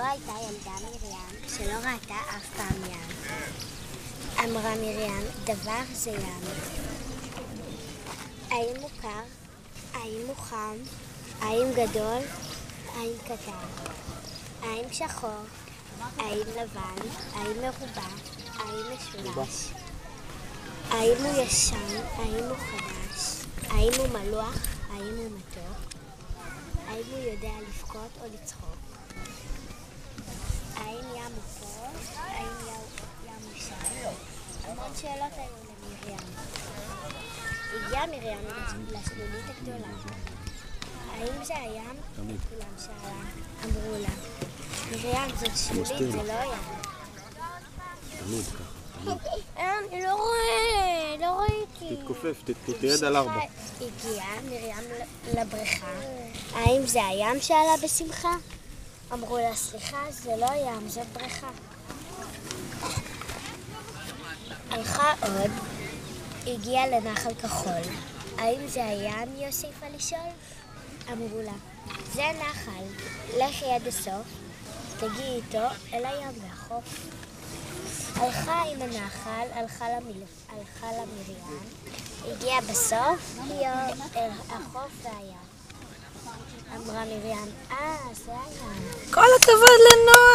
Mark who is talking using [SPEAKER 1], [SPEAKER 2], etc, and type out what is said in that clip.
[SPEAKER 1] הייתה ילדה מרים שלא ראתה אף פעם ים. אמרה מרים, דבר זה ים. האם הוא קר? האם הוא חם? האם גדול? האם קטן? האם שחור? האם לבן? האם מרובע? האם משולש? האם הוא ישן? האם הוא חדש? האם הוא מלוח? האם הוא מתוק? האם הוא יודע לבכות או לצחוק? האם ים הוא פה? האם ים הוא שם? המון שאלות היו למרים. הגיעה מרים לשלולית הגדולה. האם זה הים? כולם שאלה. אמרו לה, מרים, זאת שלולית, זה לא ים.
[SPEAKER 2] תמיד ככה.
[SPEAKER 1] אני לא ראיתי.
[SPEAKER 2] תתכופף, תתייד על 4.
[SPEAKER 1] הגיעה מרים לבריכה. האם זה הים? שאלה בשמחה. אמרו לה, סליחה, זה לא ים, זאת בריכה. הלכה עוד, הגיעה לנחל כחול. האם זה הים? היא הוסיפה לשאול. אמרו לה, זה נחל, לכי עד הסוף, תגיעי איתו אל הים והחוף. הלכה עם הנחל, הלכה למרים, הגיעה בסוף אל החוף והים. אמרה מרים, זה הים.
[SPEAKER 3] כל הכבוד לנועה.